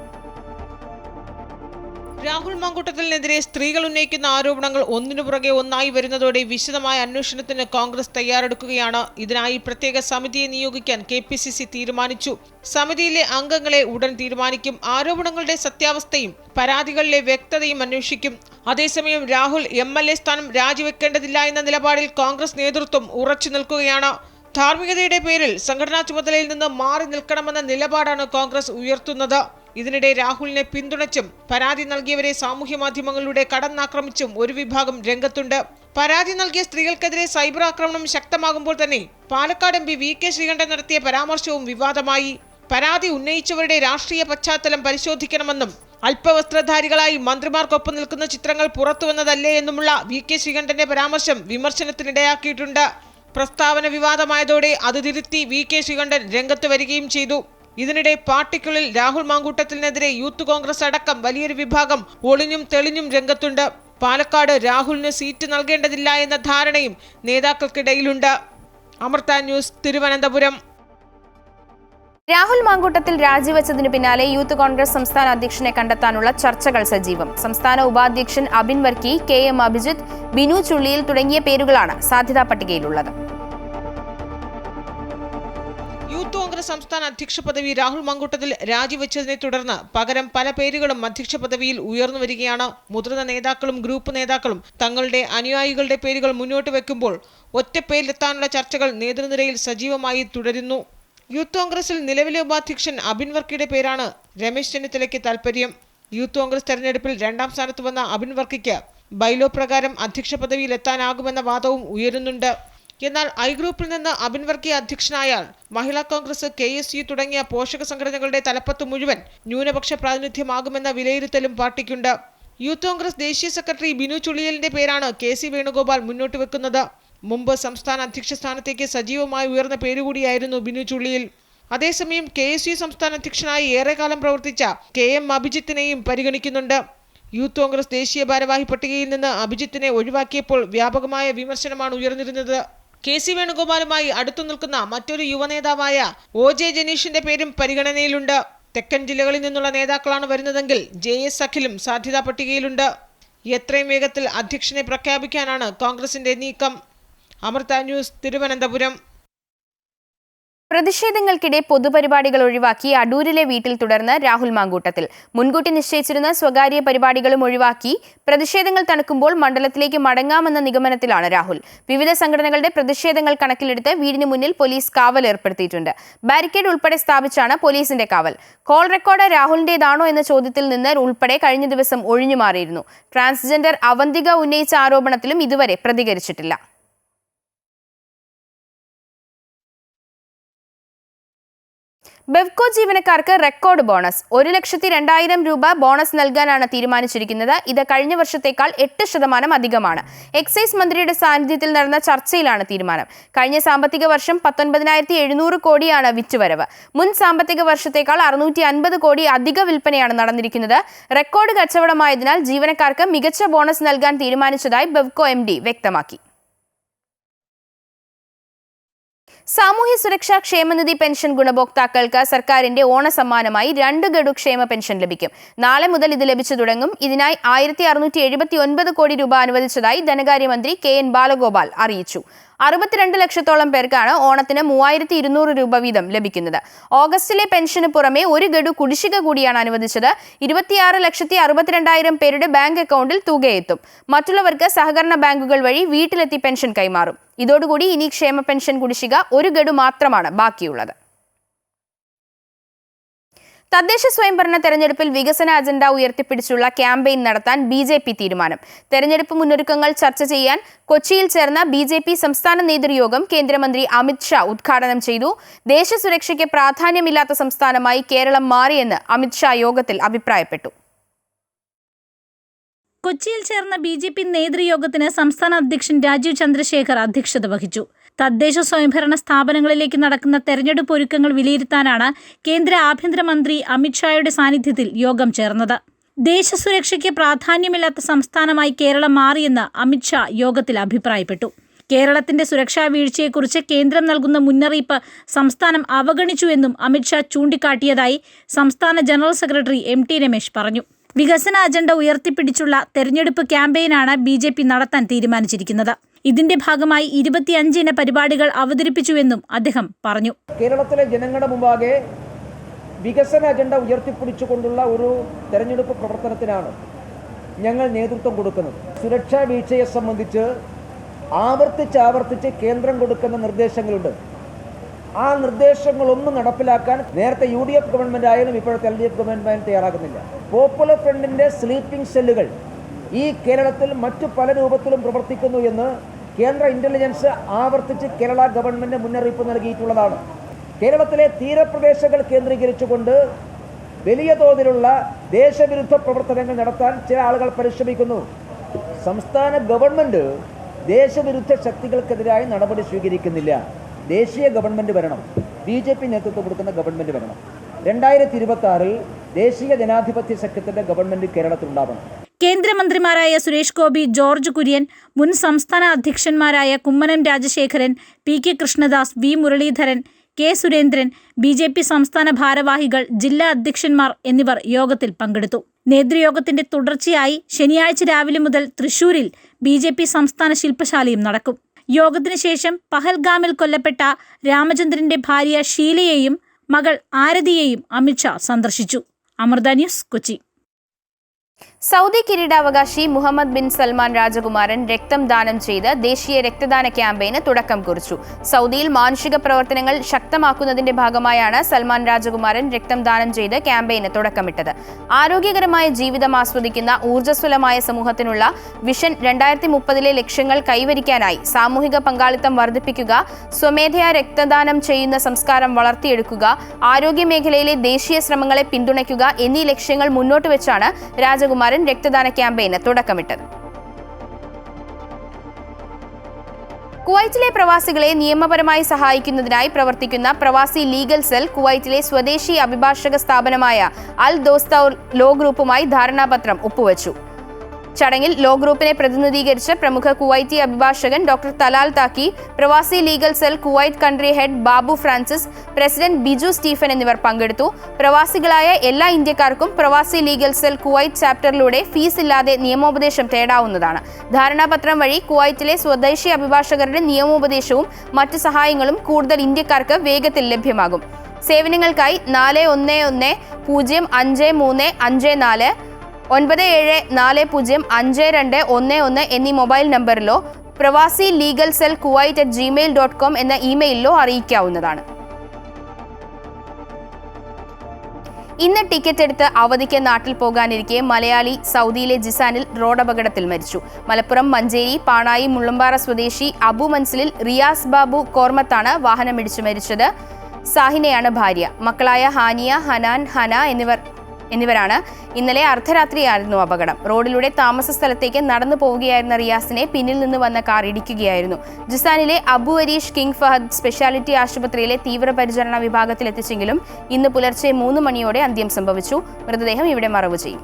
രാഹുൽ മാങ്കൂട്ടത്തിനെതിരെ സ്ത്രീകൾ ഉന്നയിക്കുന്ന ആരോപണങ്ങൾ ഒന്നിനു പുറകെ ഒന്നായി വരുന്നതോടെ വിശദമായ അന്വേഷണത്തിന് കോൺഗ്രസ് തയ്യാറെടുക്കുകയാണ്. ഇതിനായി പ്രത്യേക സമിതിയെ നിയോഗിക്കാൻ KPCC തീരുമാനിച്ചു. സമിതിയിലെ അംഗങ്ങളെ ഉടൻ തീരുമാനിക്കും. ആരോപണങ്ങളുടെ സത്യാവസ്ഥയും പരാതികളിലെ വ്യക്തതയും അന്വേഷിക്കും. അതേസമയം രാഹുൽ MLA സ്ഥാനം രാജിവെക്കേണ്ടതില്ല എന്ന നിലപാടിൽ കോൺഗ്രസ് നേതൃത്വം ഉറച്ചു നിൽക്കുകയാണ്. ധാർമ്മികതയുടെ പേരിൽ സംഘടനാ ചുമതലയിൽ നിന്ന് മാറി നിൽക്കണമെന്ന നിലപാടാണ് കോൺഗ്രസ് ഉയർത്തുന്നത്. ഇതിനിടെ രാഹുലിനെ പിന്തുണച്ചും പരാതി നൽകിയവരെ സാമൂഹ്യ മാധ്യമങ്ങളിലൂടെ കടന്നാക്രമിച്ചും ഒരു വിഭാഗം രംഗത്തുണ്ട്. പരാതി നൽകിയ സ്ത്രീകൾക്കെതിരെ സൈബർ ആക്രമണം ശക്തമാകുമ്പോൾ തന്നെ പാലക്കാട് MP VK ശ്രീകണ്ഠൻ നടത്തിയ പരാമർശവും വിവാദമായി. പരാതി ഉന്നയിച്ചവരുടെ രാഷ്ട്രീയ പശ്ചാത്തലം പരിശോധിക്കണമെന്നും അല്പവസ്ത്രധാരികളായി മന്ത്രിമാർക്കൊപ്പം നിൽക്കുന്ന ചിത്രങ്ങൾ പുറത്തുവന്നതല്ലേ എന്നുമുള്ള VK ശ്രീകണ്ഠന്റെ പരാമർശം വിമർശനത്തിനിടയാക്കിയിട്ടുണ്ട്. പ്രസ്താവന വിവാദമായതോടെ അത് തിരുത്തി VK ശ്രീകണ്ഠൻ രംഗത്ത് വരികയും ചെയ്തു. ഇതിനിടെ പാർട്ടിക്കുള്ളിൽ രാഹുൽ മാങ്കൂട്ടത്തിനെതിരെ യൂത്ത് കോൺഗ്രസ് അടക്കം വലിയൊരു വിഭാഗം ഒളിഞ്ഞും തെളിഞ്ഞും രംഗത്തുണ്ട്. പാലക്കാട് രാഹുലിന് സീറ്റ് നൽകേണ്ടതില്ല എന്ന ധാരണയും നേതാക്കൾക്കിടയിലുണ്ട്. അമൃത ന്യൂസ്, തിരുവനന്തപുരം. രാഹുൽ മാങ്കൂട്ടത്തിൽ രാജിവെച്ചതിനു പിന്നാലെ യൂത്ത് കോൺഗ്രസ് സംസ്ഥാന അധ്യക്ഷനെ കണ്ടെത്താനുള്ള ചർച്ചകൾ സജീവം. സംസ്ഥാന ഉപാധ്യക്ഷൻ അബിൻ വർക്കി, KM അഭിജിത്ത്, ബിനു ചുള്ളിയിൽ തുടങ്ങിയ പേരുകളാണ് സാധ്യതാ പട്ടികയിലുള്ളത്. യൂത്ത് കോൺഗ്രസ് സംസ്ഥാന അധ്യക്ഷ പദവി രാഹുൽ മാങ്കൂട്ടത്തിൽ രാജിവെച്ചതിനെ തുടർന്ന് പകരം പല പേരുകളും അധ്യക്ഷ പദവിയിൽ ഉയർന്നു വരികയാണ്. മുതിർന്ന നേതാക്കളും ഗ്രൂപ്പ് നേതാക്കളും തങ്ങളുടെ അനുയായികളുടെ പേരുകൾ മുന്നോട്ട് വെക്കുമ്പോൾ ഒറ്റപ്പേരിലെത്താനുള്ള ചർച്ചകൾ നേതൃനിരയിൽ സജീവമായി തുടരുന്നു. യൂത്ത് കോൺഗ്രസിൽ നിലവിലെ ഉപാധ്യക്ഷൻ അബിൻ വർക്കിയുടെ പേരാണ് രമേശ് ചെന്നിത്തലയ്ക്ക് താൽപര്യം. യൂത്ത് കോൺഗ്രസ് തെരഞ്ഞെടുപ്പിൽ 2ാം സ്ഥാനത്ത് വന്ന അബിൻ വർക്കിക്ക് ബൈലോ പ്രകാരം അധ്യക്ഷ പദവിയിൽ എത്താനാകുമെന്ന വാദവും ഉയരുന്നുണ്ട്. എന്നാൽ ഐ ഗ്രൂപ്പിൽ നിന്ന് അബിൻ വർക്കി അധ്യക്ഷനായാൽ മഹിളാ കോൺഗ്രസ്, KSU തുടങ്ങിയ പോഷക സംഘടനകളുടെ തലപ്പത്ത് മുഴുവൻ ന്യൂനപക്ഷ പ്രാതിനിധ്യമാകുമെന്ന വിലയിരുത്തലും പാർട്ടിക്കുണ്ട്. യൂത്ത് കോൺഗ്രസ് ദേശീയ സെക്രട്ടറി ബിനു ചുള്ളിയലിന്റെ പേരാണ് KC വേണുഗോപാൽ മുന്നോട്ട് വെക്കുന്നത്. മുമ്പ് സംസ്ഥാന അധ്യക്ഷ സ്ഥാനത്തേക്ക് സജീവമായി ഉയർന്ന പേരുകൂടിയായിരുന്നു ബിനു ചുള്ളിയിൽ. അതേസമയം KSU സംസ്ഥാന അധ്യക്ഷനായി ഏറെക്കാലം പ്രവർത്തിച്ച KM അഭിജിത്തിനെയും പരിഗണിക്കുന്നുണ്ട്. യൂത്ത് കോൺഗ്രസ് ദേശീയ ഭാരവാഹി പട്ടികയിൽ നിന്ന് അഭിജിത്തിനെ ഒഴിവാക്കിയപ്പോൾ വ്യാപകമായ വിമർശനമാണ് ഉയർന്നിരുന്നത്. KC വേണുഗോപാലുമായി അടുത്തു നിൽക്കുന്ന മറ്റൊരു യുവനേതാവായ OJ ജനീഷിന്റെ പേരും പരിഗണനയിലുണ്ട്. തെക്കൻ ജില്ലകളിൽ നിന്നുള്ള നേതാക്കളാണ് വരുന്നതെങ്കിൽ JS അഖിലും സാധ്യതാ പട്ടികയിലുണ്ട്. എത്രയും വേഗത്തിൽ അധ്യക്ഷനെ പ്രഖ്യാപിക്കാനാണ് കോൺഗ്രസിന്റെ നീക്കം. അമൃത ന്യൂസ്, തിരുവനന്തപുരം. പ്രതിഷേധങ്ങൾക്കിടെ പൊതുപരിപാടികൾ ഒഴിവാക്കി അടൂരിലെ വീട്ടിൽ തുടർന്ന് രാഹുൽ മാങ്കൂട്ടത്തിൽ. മുൻകൂട്ടി നിശ്ചയിച്ചിരുന്ന സ്വകാര്യ പരിപാടികളും ഒഴിവാക്കി പ്രതിഷേധങ്ങൾ തണുക്കുമ്പോൾ മണ്ഡലത്തിലേക്ക് മടങ്ങാമെന്ന നിഗമനത്തിലാണ് രാഹുൽ. വിവിധ സംഘടനകളുടെ പ്രതിഷേധങ്ങൾ കണക്കിലെടുത്ത് വീടിന് മുന്നിൽ പോലീസ് കാവൽ ഏർപ്പെടുത്തിയിട്ടുണ്ട്. ബാരിക്കേഡ് ഉൾപ്പെടെ സ്ഥാപിച്ചാണ് പോലീസിന്റെ കാവൽ. കോൾ റെക്കോർഡ് രാഹുലിന്റേതാണോ എന്ന ചോദ്യത്തിൽ നിന്ന് ഉൾപ്പെടെ കഴിഞ്ഞ ദിവസം ഒഴിഞ്ഞുമാറിയിരുന്നു. ട്രാൻസ്ജെൻഡർ അവന്തിക ഉന്നയിച്ച ആരോപണത്തിലും ഇതുവരെ പ്രതികരിച്ചിട്ടില്ല. ബെവ്കോ ജീവനക്കാർക്ക് റെക്കോർഡ് ബോണസ് 1,02,000 രൂപ ബോണസ് നൽകാനാണ് തീരുമാനിച്ചിരിക്കുന്നത്. ഇത് കഴിഞ്ഞ വർഷത്തേക്കാൾ 8% അധികമാണ്. എക്സൈസ് മന്ത്രിയുടെ സാന്നിധ്യത്തിൽ നടന്ന ചർച്ചയിലാണ് തീരുമാനം. കഴിഞ്ഞ സാമ്പത്തിക വർഷം 19,700 കോടിയാണ് വിറ്റുവരവ്. മുൻ സാമ്പത്തിക വർഷത്തേക്കാൾ 650 കോടി അധിക വിൽപ്പനയാണ് നടന്നിരിക്കുന്നത്. റെക്കോർഡ് കച്ചവടമായതിനാൽ ജീവനക്കാർക്ക് മികച്ച ബോണസ് നൽകാൻ തീരുമാനിച്ചതായി ബെവ്കോ MD വ്യക്തമാക്കി. സാമൂഹ്യ സുരക്ഷാ ക്ഷേമനിധി പെൻഷൻ ഗുണഭോക്താക്കൾക്ക് സർക്കാരിന്റെ ഓണസമ്മാനമായി 2 ഗഡു ക്ഷേമ പെൻഷൻ ലഭിക്കും. നാളെ മുതൽ ഇത് ലഭിച്ചു തുടങ്ങും. ഇതിനായി 1,679 കോടി രൂപ അനുവദിച്ചതായി ധനകാര്യമന്ത്രി KN ബാലഗോപാൽ അറിയിച്ചു. 62 ലക്ഷത്തോളം പേർക്കാണ് ഓണത്തിന് 3,200 രൂപ വീതം ലഭിക്കുന്നത്. ഓഗസ്റ്റിലെ പെൻഷന് പുറമെ 1 ഗഡു കുടിശ്ശിക കൂടിയാണ് അനുവദിച്ചത്. 26,62,000 പേരുടെ ബാങ്ക് അക്കൗണ്ടിൽ തുകയെത്തും. മറ്റുള്ളവർക്ക് സഹകരണ ബാങ്കുകൾ വഴി വീട്ടിലെത്തി പെൻഷൻ കൈമാറും. ഇതോടുകൂടി ഇനി ക്ഷേമ പെൻഷൻ കുടിശ്ശിക 1 ഗഡു മാത്രമാണ് ബാക്കിയുള്ളത്. തദ്ദേശ സ്വയംഭരണ തെരഞ്ഞെടുപ്പിൽ വികസന അജണ്ട ഉയർത്തിപ്പിടിച്ചുള്ള ക്യാമ്പയിൻ നടത്താൻ BJP തീരുമാനം. തെരഞ്ഞെടുപ്പ് മുന്നൊരുക്കങ്ങൾ ചർച്ച ചെയ്യാൻ കൊച്ചിയിൽ ചേർന്ന BJP സംസ്ഥാന നേതൃയോഗം കേന്ദ്രമന്ത്രി അമിത് ഷാ ഉദ്ഘാടനം ചെയ്തു. ദേശസുരക്ഷയ്ക്ക് പ്രാധാന്യമില്ലാത്ത സംസ്ഥാനമായി കേരളം മാറിയെന്ന് അമിത് ഷാ യോഗത്തിൽ അഭിപ്രായപ്പെട്ടു. കൊച്ചിയിൽ ചേർന്ന BJP നേതൃയോഗത്തിന് സംസ്ഥാന അധ്യക്ഷൻ രാജീവ് ചന്ദ്രശേഖർ അധ്യക്ഷത വഹിച്ചു. തദ്ദേശ സ്വയംഭരണ സ്ഥാപനങ്ങളിലേക്ക് നടക്കുന്ന തെരഞ്ഞെടുപ്പ് ഒരുക്കങ്ങൾ വിലയിരുത്താനാണ് കേന്ദ്ര ആഭ്യന്തരമന്ത്രി അമിത് ഷായുടെ സാന്നിധ്യത്തിൽ യോഗം ചേർന്നത്. ദേശസുരക്ഷയ്ക്ക് പ്രാധാന്യമില്ലാത്ത സംസ്ഥാനമായി കേരളം മാറിയെന്ന് അമിത് ഷാ യോഗത്തിൽ അഭിപ്രായപ്പെട്ടു. കേരളത്തിന്റെ സുരക്ഷാ വീഴ്ചയെക്കുറിച്ച് കേന്ദ്രം നൽകുന്ന മുന്നറിയിപ്പ് സംസ്ഥാനം അവഗണിച്ചുവെന്നും അമിത് ഷാ ചൂണ്ടിക്കാട്ടിയതായി സംസ്ഥാന ജനറൽ സെക്രട്ടറി MT രമേശ് പറഞ്ഞു. വികസന അജണ്ട ഉയർത്തിപ്പിടിച്ചുള്ള തെരഞ്ഞെടുപ്പ് ക്യാമ്പയിനാണ് BJP നടത്താൻ തീരുമാനിച്ചിരിക്കുന്നത്. ഇതിന്റെ ഭാഗമായി 25 പരിപാടികൾ അവതരിപ്പിച്ചുവെന്നും അദ്ദേഹം പറഞ്ഞു. കേരളത്തിലെ ജനങ്ങളുടെ മുമ്പാകെ വികസന അജണ്ട ഉയർത്തിപ്പിടിച്ചുകൊണ്ടുള്ള ഒരു തെരഞ്ഞെടുപ്പ് പ്രവർത്തനത്തിനാണ് ഞങ്ങൾ നേതൃത്വം കൊടുക്കുന്നത്. സുരക്ഷാ വീഴ്ചയെ സംബന്ധിച്ച് ആവർത്തിച്ച് കേന്ദ്രം കൊടുക്കുന്ന നിർദ്ദേശങ്ങളുണ്ട്. ആ നിർദ്ദേശങ്ങളൊന്നും നടപ്പിലാക്കാൻ നേരത്തെ UDF ഗവൺമെന്റ് ആയാലും ഇപ്പോഴത്തെ LDF ഗവൺമെന്റ് തയ്യാറാകുന്നില്ല. പോപ്പുലർ ഫ്രണ്ടിന്റെ സ്ലീപ്പിംഗ് സെല്ലുകൾ ഈ കേരളത്തിൽ മറ്റു പല രൂപത്തിലും പ്രവർത്തിക്കുന്നു എന്ന് കേന്ദ്ര ഇന്റലിജൻസ് ആവർത്തിച്ച് കേരള ഗവൺമെന്റ് മുന്നറിയിപ്പ് നൽകിയിട്ടുള്ളതാണ്. കേരളത്തിലെ തീരപ്രദേശങ്ങൾ കേന്ദ്രീകരിച്ചുകൊണ്ട് വലിയ തോതിലുള്ള ദേശവിരുദ്ധ പ്രവർത്തനങ്ങൾ നടത്താൻ ചില ആളുകൾ പരിശ്രമിക്കുന്നു. സംസ്ഥാന ഗവൺമെന്റ് ദേശവിരുദ്ധ ശക്തികൾക്കെതിരായി നടപടി സ്വീകരിക്കുന്നില്ല. ദേശീയ ഗവൺമെന്റ് വരണം, BJP നേതൃത്വം കൊടുക്കുന്ന ഗവൺമെന്റ് വരണം. 2026 ദേശീയ ജനാധിപത്യ സഖ്യത്തിന്റെ ഗവൺമെന്റ് കേരളത്തിലുണ്ടാവണം. കേന്ദ്രമന്ത്രിമാരായ സുരേഷ് ഗോപി, ജോർജ് കുര്യൻ, മുൻ സംസ്ഥാന അധ്യക്ഷന്മാരായ Kummanam Rajasekharan, PK Krishnadas, V Muraleedharan, K Surendran, BJP സംസ്ഥാന ഭാരവാഹികൾ, ജില്ലാ അധ്യക്ഷന്മാർ എന്നിവർ യോഗത്തിൽ പങ്കെടുത്തു. നേതൃയോഗത്തിന്റെ തുടർച്ചയായി ശനിയാഴ്ച രാവിലെ മുതൽ തൃശൂരിൽ BJP സംസ്ഥാന ശില്പശാലയും നടക്കും. യോഗത്തിന് ശേഷം പഹൽഗാമിൽ കൊല്ലപ്പെട്ട രാമചന്ദ്രന്റെ ഭാര്യ ഷീലയെയും മകൾ ആരതിയെയും അമിത് ഷാ സന്ദർശിച്ചു. അമൃത ന്യൂസ്, കൊച്ചി. സൗദി കിരീടാവകാശി മുഹമ്മദ് ബിൻ സൽമാൻ രാജകുമാരൻ രക്തം ദാനം ചെയ്ത് ദേശീയ രക്തദാന ക്യാമ്പയിന് തുടക്കം കുറിച്ചു. സൗദിയിൽ മാനുഷിക പ്രവർത്തനങ്ങൾ ശക്തമാക്കുന്നതിന്റെ ഭാഗമായാണ് സൽമാൻ രാജകുമാരൻ രക്തം ദാനം ചെയ്ത് ക്യാമ്പയിന് തുടക്കമിട്ടത്. ആരോഗ്യകരമായ ജീവിതം ആസ്വദിക്കുന്ന ഊർജ്ജസ്വലമായ സമൂഹത്തിനുള്ള വിഷൻ 2030 ലക്ഷ്യങ്ങൾ കൈവരിക്കാനായി സാമൂഹിക പങ്കാളിത്തം വർദ്ധിപ്പിക്കുക, സ്വമേധയാ രക്തദാനം ചെയ്യുന്ന സംസ്കാരം വളർത്തിയെടുക്കുക, ആരോഗ്യമേഖലയിലെ ദേശീയ ശ്രമങ്ങളെ പിന്തുണയ്ക്കുക എന്നീ ലക്ഷ്യങ്ങൾ മുന്നോട്ട് വെച്ചാണ് രാജകുമാരൻ രക്തദാന ക്യാമ്പയിന് തുടക്കമിട്ടത്. കുവൈറ്റിലെ പ്രവാസികളെ നിയമപരമായി സഹായിക്കുന്നതിനായി പ്രവർത്തിക്കുന്ന പ്രവാസി ലീഗൽ സെൽ കുവൈറ്റിലെ സ്വദേശി അഭിഭാഷക സ്ഥാപനമായ അൽ ദോസ്തൗർ ലോ ഗ്രൂപ്പുമായി ധാരണാപത്രം ഒപ്പുവച്ചു. ചടങ്ങിൽ ലോ ഗ്രൂപ്പിനെ പ്രതിനിധീകരിച്ച് പ്രമുഖ കുവൈറ്റി അഭിഭാഷകൻ ഡോക്ടർ തലാൽ താക്കി, പ്രവാസി legal cell Kuwait country head Babu Francis, president Biju Stephen എന്നിവർ പങ്കെടുത്തു. പ്രവാസികളായ എല്ലാ ഇന്ത്യക്കാർക്കും പ്രവാസി ലീഗൽ സെൽ കുവൈറ്റ് ചാപ്റ്ററിലൂടെ ഫീസ് ഇല്ലാതെ നിയമോപദേശം തേടാവുന്നതാണ്. ധാരണാപത്രം വഴി കുവൈറ്റിലെ സ്വദേശി അഭിഭാഷകരുടെ നിയമോപദേശവും മറ്റ് സഹായങ്ങളും കൂടുതൽ ഇന്ത്യക്കാർക്ക് വേഗത്തിൽ ലഭ്യമാകും. സേവനങ്ങൾക്കായി 41105354 97405211 എന്നീ മൊബൈൽ നമ്പറിലോ പ്രവാസി ലീഗൽ സെൽ kuwait@gmail.com എന്ന ഇമെയിലിലോ അറിയിക്കാവുന്നതാണ്. ഇന്ന് ടിക്കറ്റ് എടുത്ത് അവധിക്ക് നാട്ടിൽ പോകാനിരിക്കെ മലയാളി സൗദിയിലെ ജിസാനിൽ റോഡപകടത്തിൽ മരിച്ചു. മലപ്പുറം മഞ്ചേരി പാണായി മുള്ളുംപാറ സ്വദേശി അബു മൻസിലിൽ റിയാസ് ബാബു കോർമത്താണ് വാഹനമിടിച്ചു മരിച്ചത്. സാഹിനയാണ് ഭാര്യ. മക്കളായ ഹാനിയ, ഹനാൻ, ഹന എന്നിവരാണ്. ഇന്നലെ അർദ്ധരാത്രിയായിരുന്നു അപകടം. റോഡിലൂടെ താമസ സ്ഥലത്തേക്ക് നടന്നു പോവുകയായിരുന്ന റിയാസിനെ പിന്നിൽ നിന്ന് വന്ന കാർ ഇടിക്കുകയായിരുന്നു. ജിസാനിലെ അബു അരീഷ് കിങ് ഫഹദ് സ്പെഷ്യാലിറ്റി ആശുപത്രിയിലെ തീവ്രപരിചരണ വിഭാഗത്തിൽ എത്തിച്ചെങ്കിലും ഇന്ന് പുലർച്ചെ 3 മണിയോടെ അന്ത്യം സംഭവിച്ചു. മൃതദേഹം ഇവിടെ മറവു ചെയ്യും.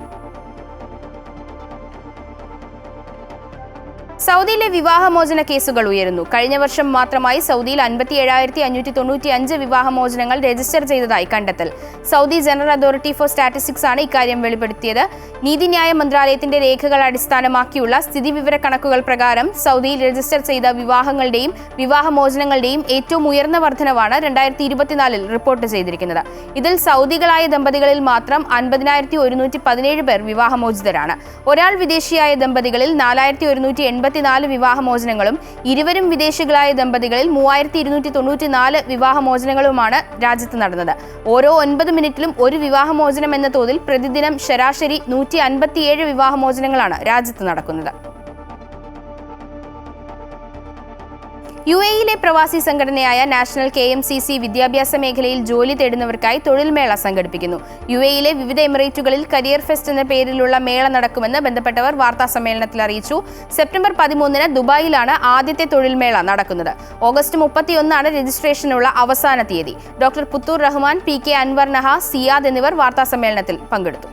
സൗദിയിലെ വിവാഹമോചന കേസുകൾ ഉയരുന്നു. കഴിഞ്ഞ വർഷം മാത്രമായി സൗദിയിൽ 57,595 വിവാഹമോചനങ്ങൾ രജിസ്റ്റർ ചെയ്തതായി കണ്ടെത്തൽ. Saudi general authority four statistics ആണ് ഇക്കാര്യം വെളിപ്പെടുത്തിയത്. നീതിന്യായ മന്ത്രാലയത്തിന്റെ രേഖകൾ അടിസ്ഥാനമാക്കിയുള്ള സ്ഥിതിവിവര കണക്കുകൾ പ്രകാരം സൗദിയിൽ രജിസ്റ്റർ ചെയ്ത വിവാഹങ്ങളുടെയും വിവാഹമോചനങ്ങളുടെയും ഏറ്റവും ഉയർന്ന വർധനവാണ് 2024 റിപ്പോർട്ട് ചെയ്തിരിക്കുന്നത്. ഇതിൽ സൗദികളായ ദമ്പതികളിൽ മാത്രം 50,117 പേർ വിവാഹമോചിതരാണ്. ഒരാൾ വിദേശിയായ ദമ്പതികളിൽ 4,184 വിവാഹമോചനങ്ങളും ഇരുവരും വിദേശികളായ ദമ്പതികളിൽ 3,294 വിവാഹമോചനങ്ങളുമാണ് രാജ്യത്ത് നടന്നത്. ഓരോ 9 മിനിറ്റിലും ഒരു വിവാഹമോചനം എന്ന തോതിൽ പ്രതിദിനം ശരാശരി 157 വിവാഹമോചനങ്ങളാണ് രാജ്യത്ത് നടക്കുന്നത്. UAE-യിലെ പ്രവാസി സംഘടനയായ നാഷണൽ KMCC വിദ്യാഭ്യാസ മേഖലയിൽ ജോലി തേടുന്നവർക്കായി തൊഴിൽ മേള സംഘടിപ്പിക്കുന്നു. UAE-യിലെ വിവിധ എമിറേറ്റുകളിൽ കരിയർ ഫെസ്റ്റ് എന്ന പേരിലുള്ള മേള നടക്കുമെന്ന് ബന്ധപ്പെട്ടവർ വാർത്താസമ്മേളനത്തിൽ അറിയിച്ചു. സെപ്റ്റംബർ 13-ന് ദുബായിലാണ് ആദ്യത്തെ തൊഴിൽ മേള നടക്കുന്നത്. ഓഗസ്റ്റ് 31-നാണ് രജിസ്ട്രേഷനുള്ള അവസാന തീയതി. ഡോക്ടർ പുത്തൂർ റഹ്മാൻ, PK അൻവർ നഹ, സിയാദ് എന്നിവർ വാർത്താസമ്മേളനത്തിൽ പങ്കെടുത്തു.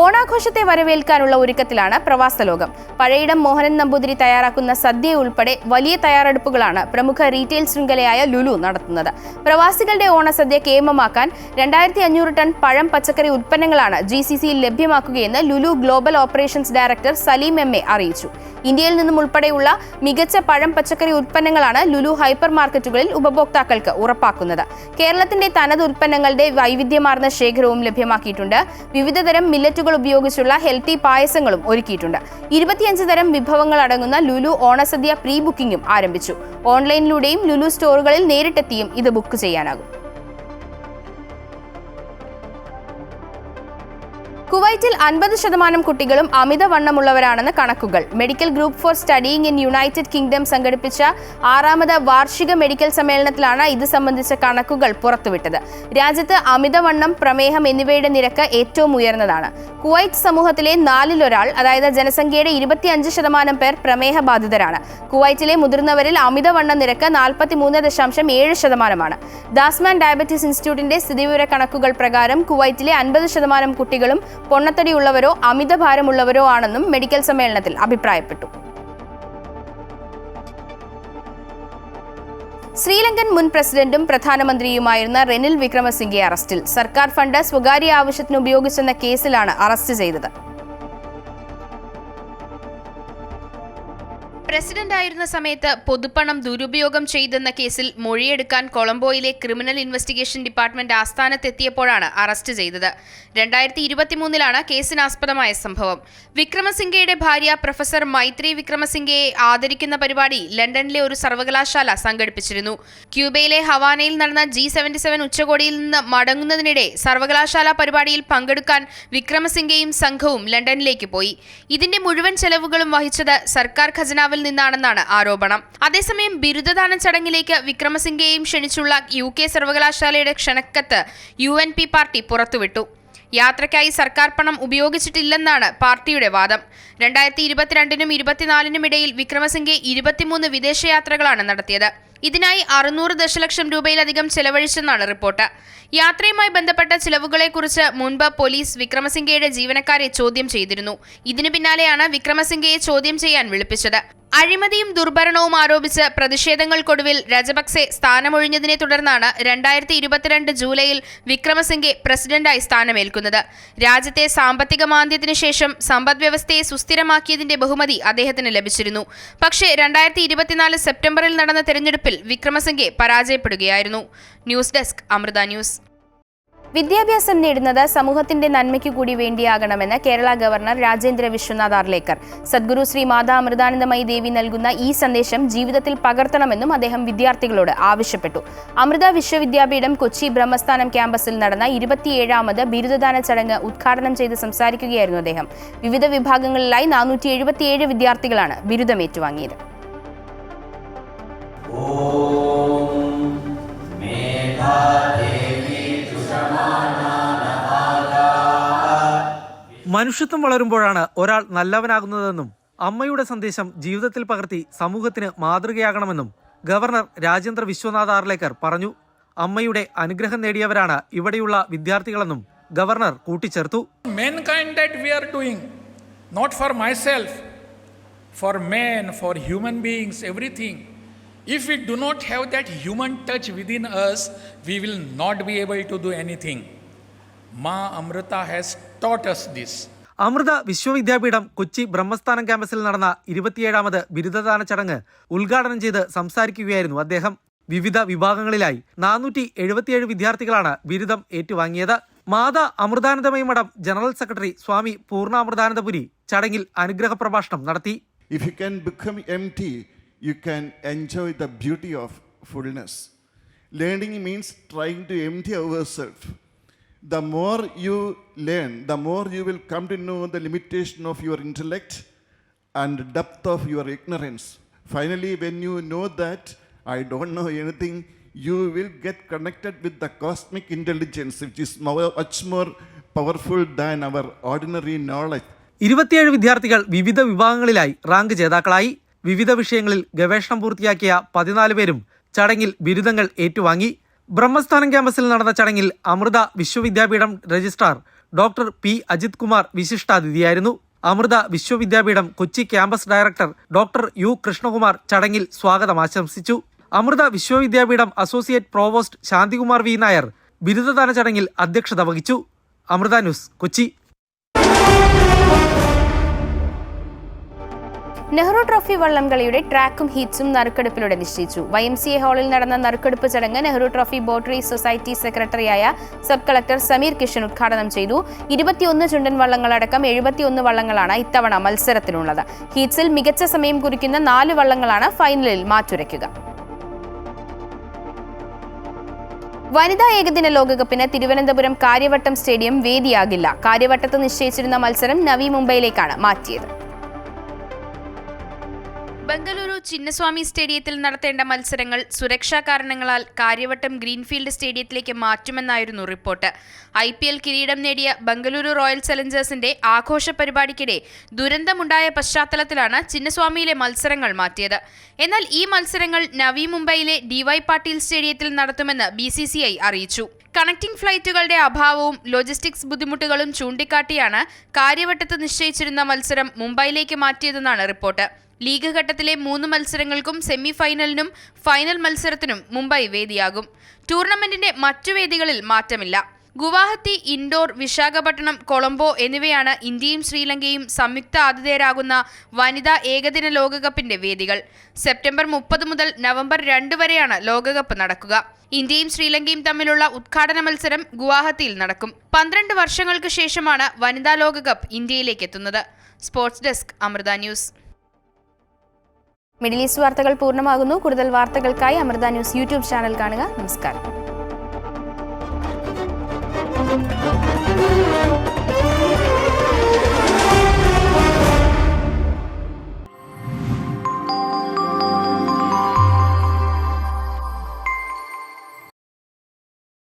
ഓണാഘോഷത്തെ വരവേൽക്കാനുള്ള ഒരുക്കത്തിലാണ് പ്രവാസ ലോകം. പഴയിടം മോഹനൻ നമ്പൂതിരി തയ്യാറാക്കുന്ന സദ്യ ഉൾപ്പെടെ വലിയ തയ്യാറെടുപ്പുകളാണ് പ്രമുഖ റീറ്റെയിൽ ശൃംഖലയായ ലുലു നടത്തുന്നത്. പ്രവാസികളുടെ ഓണസദ്യ കേമമാക്കാൻ 2,500 ടൺ പഴം പച്ചക്കറി ഉൽപ്പന്നങ്ങളാണ് GCCയിൽ ലഭ്യമാക്കുകയെന്ന് Lulu global operations director Saleem MA അറിയിച്ചു. ഇന്ത്യയിൽ നിന്നും ഉൾപ്പെടെയുള്ള മികച്ച പഴം പച്ചക്കറി ഉൽപ്പന്നങ്ങളാണ് ലുലു ഹൈപ്പർ മാർക്കറ്റുകളിൽ ഉപഭോക്താക്കൾക്ക് ഉറപ്പാക്കുന്നത്. കേരളത്തിന്റെ തനത് ഉൽപ്പന്നങ്ങളുടെ വൈവിധ്യമാർന്ന ശേഖരവും ലഭ്യമാക്കിയിട്ടുണ്ട്. വിവിധതരം മില്ലറ്റുകൾ ഉപയോഗിച്ചുള്ള ഹെൽത്തി പായസങ്ങളും ഒരുക്കിയിട്ടുണ്ട്. 25 തരം വിഭവങ്ങൾ അടങ്ങുന്ന ലുലു ഓണസദ്യ പ്രീ ബുക്കിംഗും ആരംഭിച്ചു. ഓൺലൈനിലൂടെയും ലുലു സ്റ്റോറുകളിൽ നേരിട്ടെത്തിയും ഇത് ബുക്ക് ചെയ്യാനാകും. കുവൈറ്റിൽ 50% കുട്ടികളും അമിതവണ്ണമുള്ളവരാണെന്ന് കണക്കുകൾ. Medical group for studying in United kingdom സംഘടിപ്പിച്ച 6ാമത് വാർഷിക മെഡിക്കൽ സമ്മേളനത്തിലാണ് ഇത് സംബന്ധിച്ച കണക്കുകൾ പുറത്തുവിട്ടത്. രാജ്യത്ത് അമിതവണ്ണം, പ്രമേഹം എന്നിവയുടെ നിരക്ക് ഏറ്റവും ഉയർന്നതാണ്. കുവൈറ്റ് സമൂഹത്തിലെ 4-1, അതായത് ജനസംഖ്യയുടെ 25% പേർ പ്രമേഹ ബാധിതരാണ്. കുവൈറ്റിലെ മുതിർന്നവരിൽ അമിതവണ്ണ നിരക്ക് 43.7%. ദാസ്മാൻ ഡയബറ്റീസ് ഇൻസ്റ്റിറ്റ്യൂട്ടിന്റെ സ്ഥിതിവിവര കണക്കുകൾ പ്രകാരം കുവൈറ്റിലെ 50% കുട്ടികളും പൊണ്ണത്തടിയുള്ളവരോ അമിതഭാരമുള്ളവരോ ആണെന്നും മെഡിക്കൽ സമ്മേളനത്തിൽ അഭിപ്രായപ്പെട്ടു. ശ്രീലങ്കൻ മുൻ പ്രസിഡന്റും പ്രധാനമന്ത്രിയുമായിരുന്ന റെനിൽ വിക്രമസിംഗെ അറസ്റ്റിൽ. സർക്കാർ ഫണ്ട് സ്വകാര്യ ആവശ്യത്തിന് ഉപയോഗിച്ചെന്ന കേസിലാണ് അറസ്റ്റ് ചെയ്തത്. പ്രസിഡന്റായിരുന്ന സമയത്ത് പൊതുപണം ദുരുപയോഗം ചെയ്തെന്ന കേസിൽ മൊഴിയെടുക്കാൻ കൊളംബോയിലെ ക്രിമിനൽ ഇൻവെസ്റ്റിഗേഷൻ ഡിപ്പാർട്ട്മെന്റ് ആസ്ഥാനത്തെത്തിയപ്പോഴാണ് അറസ്റ്റ് ചെയ്തത്. 2023-ലാണ് കേസിനാസ്പദമായ സംഭവം. വിക്രമസിംഗയുടെ ഭാര്യ പ്രൊഫസർ മൈത്രി വിക്രമസിംഗയെ ആദരിക്കുന്ന പരിപാടി ലണ്ടനിലെ ഒരു സർവകലാശാല സംഘടിപ്പിച്ചിരുന്നു. ക്യൂബയിലെ ഹവാനയിൽ നടന്ന G77 ഉച്ചകോടിയിൽ നിന്ന് മടങ്ങുന്നതിനിടെ സർവകലാശാല പരിപാടിയിൽ പങ്കെടുക്കാൻ വിക്രമസിംഗയും സംഘവും ലണ്ടനിലേക്ക് പോയി. ഇതിന്റെ മുഴുവൻ ചെലവുകളും വഹിച്ചത് സർക്കാർ ഖജനാവിൽ നിന്നാണെന്നാണ് ആരോപണം. അതേസമയം ബിരുദദാന ചടങ്ങിലേക്ക് വിക്രമസിംഗയെയും ക്ഷണിച്ചുള്ള UK സർവകലാശാലയുടെ ക്ഷണക്കത്ത് UNP പാർട്ടി പുറത്തുവിട്ടു. യാത്രയ്ക്കായി സർക്കാർ പണം ഉപയോഗിച്ചിട്ടില്ലെന്നാണ് പാർട്ടിയുടെ വാദം. 2022-നും 2024-നും ഇടയിൽ വിക്രമസിംഗെ 23 വിദേശയാത്രകളാണ് നടത്തിയത്. ഇതിനായി 600 ദശലക്ഷം രൂപയിലധികം ചെലവഴിച്ചെന്നാണ് റിപ്പോർട്ട്. യാത്രയുമായി ബന്ധപ്പെട്ട ചിലവുകളെക്കുറിച്ച് മുൻപ് പോലീസ് വിക്രമസിംഗയുടെ ജീവനക്കാരെ ചോദ്യം ചെയ്തിരുന്നു. ഇതിനു പിന്നാലെയാണ് വിക്രമസിംഗയെ ചോദ്യം ചെയ്യാൻ വിളിപ്പിച്ചത്. അഴിമതിയും ദുർഭരണവും ആരോപിച്ച് പ്രതിഷേധങ്ങൾക്കൊടുവിൽ രജപക്സെ സ്ഥാനമൊഴിഞ്ഞതിനെ തുടർന്നാണ് 2022 ജൂലൈയിൽ വിക്രമസിംഗെ പ്രസിഡന്റായി സ്ഥാനമേൽക്കുന്നത്. രാജ്യത്തെ സാമ്പത്തിക മാന്ദ്യത്തിനു ശേഷം സമ്പദ്വ്യവസ്ഥയെ സുസ്ഥിരമാക്കിയതിന്റെ ബഹുമതി അദ്ദേഹത്തിന് ലഭിച്ചിരുന്നു. പക്ഷേ 2024 സെപ്റ്റംബറിൽ നടന്ന തെരഞ്ഞെടുപ്പിൽ വിക്രമസിംഗെ പരാജയപ്പെടുകയായിരുന്നു. News desk Amrita news. വിദ്യാഭ്യാസം നേടുന്നത് സമൂഹത്തിന്റെ നന്മയ്ക്കു കൂടി വേണ്ടിയാകണമെന്ന് കേരള ഗവർണർ രാജേന്ദ്ര വിശ്വനാഥ് ആർലേക്കർ. സദ്ഗുരു ശ്രീ മാതാ അമൃതാനന്ദമയി ദേവി നൽകുന്ന ഈ സന്ദേശം ജീവിതത്തിൽ പകർത്തണമെന്നും അദ്ദേഹം വിദ്യാർത്ഥികളോട് ആവശ്യപ്പെട്ടു. അമൃത വിശ്വവിദ്യാപീഠം കൊച്ചി ബ്രഹ്മസ്ഥാനം ക്യാമ്പസിൽ നടന്ന 27ാമത് ബിരുദദാന ചടങ്ങ് ഉദ്ഘാടനം ചെയ്ത് സംസാരിക്കുകയായിരുന്നു അദ്ദേഹം. വിവിധ വിഭാഗങ്ങളിലായി 477 വിദ്യാർത്ഥികളാണ് ബിരുദം ഏറ്റുവാങ്ങിയത്. മനുഷ്യത്വം വളരുമ്പോഴാണ് ഒരാൾ നല്ലവനാകുന്നതെന്നും അമ്മയുടെ സന്ദേശം ജീവിതത്തിൽ പകർത്തി സമൂഹത്തിന് മാതൃകയാകണമെന്നും ഗവർണർ രാജേന്ദ്ര വിശ്വനാഥ് ആർലേക്കർ പറഞ്ഞു. അമ്മയുടെ അനുഗ്രഹം നേടിയവരാണ് ഇവിടെയുള്ള വിദ്യാർത്ഥികളെന്നും ഗവർണർ കൂട്ടിച്ചേർത്തു. Mankind that we are doing, not for myself, for men, for human beings, everything. If we do not have that human touch within us, we will not be able to do anything. Ma Amrita has taught us this. Amrita Vishwavidyapeetham Kochi Brahmasthanam ക്യാമ്പസിൽ നടന്ന 27ാമത് ബിരുദദാന ചടങ്ങ് ഉദ്ഘാടനം ചെയ്ത് സംസാരിക്കുകയായിരുന്നു അദ്ദേഹം. വിവിധ വിഭാഗങ്ങളിലായി 477 വിദ്യാർത്ഥികളാണ് ബിരുദം ഏറ്റുവാങ്ങിയത്. മാതാ അമൃതാനന്ദമയി മഠം ജനറൽ സെക്രട്ടറി സ്വാമി പൂർണ്ണാമൃതാനന്ദപുരി ചടങ്ങിൽ അനുഗ്രഹ പ്രഭാഷണം നടത്തി. If you can become empty, you can enjoy the beauty of fullness. Learning means trying to empty ourselves. The more you learn, the more you will come to know the limitation of your intellect and depth of your ignorance. Finally, when you know that I don't know anything, you will get connected with the cosmic intelligence, which is much more powerful than our ordinary knowledge. 27 വിദ്യാർത്ഥികൾ വിവിധ വിഭാഗങ്ങളിലായി rank ജേതാക്കളായി. വിവിധ വിഷയങ്ങളിൽ ഗവേഷണം പൂർത്തിയാക്കിയ 14 പേരും ചടങ്ങിൽ ബിരുദങ്ങൾ ഏറ്റുവാങ്ങി. ബ്രഹ്മസ്ഥാനം ക്യാമ്പസിൽ നടന്ന ചടങ്ങിൽ Amrita Vishwavidyapeetham registrar doctor P Ajith Kumar വിശിഷ്ടാതിഥിയായിരുന്നു. Amrita Vishwavidyapeetham Kochi campus director doctor U Krishnakumar ചടങ്ങിൽ സ്വാഗതം ആശംസിച്ചു. Amrita Vishwavidyapeetham associate provost Shanthikumar V Nair ബിരുദദാന ചടങ്ങിൽ അധ്യക്ഷത വഹിച്ചു. അമൃത ന്യൂസ്, കൊച്ചി. നെഹ്റു ട്രോഫി വള്ളംകളിയുടെ ട്രാക്കും ഹീറ്റ്സും നറുക്കെടുപ്പിലൂടെ നിശ്ചയിച്ചു. YMCA ഹാളിൽ നടന്ന നറുക്കെടുപ്പ് ചടങ്ങ് Nehru trophy boat race society സെക്രട്ടറിയായ സബ് കളക്ടർ സമീർ കിഷൻ ഉദ്ഘാടനം ചെയ്തു. 21 ചുണ്ടൻ വള്ളങ്ങളടക്കം 71 വള്ളങ്ങളാണ് ഇത്തവണ മത്സരത്തിനുള്ളത്. ഹീറ്റ്സിൽ മികച്ച സമയം കുറിക്കുന്ന 4 വള്ളങ്ങളാണ് ഫൈനലിൽ മാറ്റുരയ്ക്കുക. വനിതാ ഏകദിന ലോകകപ്പിന് തിരുവനന്തപുരം കാര്യവട്ടം സ്റ്റേഡിയം വേദിയാകില്ല. കാര്യവട്ടത്ത് നിശ്ചയിച്ചിരുന്ന മത്സരം നവി മുംബൈയിലേക്കാണ് മാറ്റിയത്. ബംഗളൂരു ചിന്നസ്വാമി സ്റ്റേഡിയത്തിൽ നടത്തേണ്ട മത്സരങ്ങൾ സുരക്ഷാ കാരണങ്ങളാൽ കാര്യവട്ടം ഗ്രീൻഫീൽഡ് സ്റ്റേഡിയത്തിലേക്ക് മാറ്റുമെന്നായിരുന്നു റിപ്പോർട്ട്. IPL കിരീടം നേടിയ ബംഗളൂരു റോയൽ ചലഞ്ചേഴ്സിന്റെ ആഘോഷ പരിപാടിക്കിടെ ദുരന്തമുണ്ടായ പശ്ചാത്തലത്തിലാണ് ചിന്നസ്വാമിയിലെ മത്സരങ്ങൾ മാറ്റിയത്. എന്നാൽ ഈ മത്സരങ്ങൾ നവി മുംബൈയിലെ DY പാട്ടീൽ സ്റ്റേഡിയത്തിൽ നടത്തുമെന്ന് BCCI അറിയിച്ചു. കണക്റ്റിംഗ് ഫ്ലൈറ്റുകളുടെ അഭാവവും ലോജിസ്റ്റിക്സ് ബുദ്ധിമുട്ടുകളും ചൂണ്ടിക്കാട്ടിയാണ് കാര്യവട്ടത്ത് നിശ്ചയിച്ചിരുന്ന മത്സരം മുംബൈയിലേക്ക് മാറ്റിയതെന്നാണ് റിപ്പോർട്ട്. ലീഗ് ഘട്ടത്തിലെ 3 മത്സരങ്ങൾക്കും സെമി ഫൈനലിനും ഫൈനൽ മത്സരത്തിനും മുംബൈ വേദിയാകും. ടൂർണമെന്റിന്റെ മറ്റു വേദികളിൽ മാറ്റമില്ല. ഗുവാഹത്തി, ഇൻഡോർ, വിശാഖപട്ടണം, കൊളംബോ എന്നിവയാണ് ഇന്ത്യയും ശ്രീലങ്കയും സംയുക്ത ആതിഥേയരാകുന്ന വനിതാ ഏകദിന ലോകകപ്പിന്റെ വേദികൾ. സെപ്റ്റംബർ 30 മുതൽ നവംബർ 2 വരെയാണ് ലോകകപ്പ് നടക്കുക. ഇന്ത്യയും ശ്രീലങ്കയും തമ്മിലുള്ള ഉദ്ഘാടന മത്സരം ഗുവാഹത്തിയിൽ നടക്കും. 12 വർഷങ്ങൾക്ക് ശേഷമാണ് വനിതാ ലോകകപ്പ് ഇന്ത്യയിലേക്ക് എത്തുന്നത്. Sports desk, Amrita news. Middle East വാർത്തകൾ പൂർണ്ണമാകുന്നു. കൂടുതൽ വാർത്തകൾക്കായി അമൃത ന്യൂസ് യൂട്യൂബ് ചാനൽ കാണുക. നമസ്കാരം.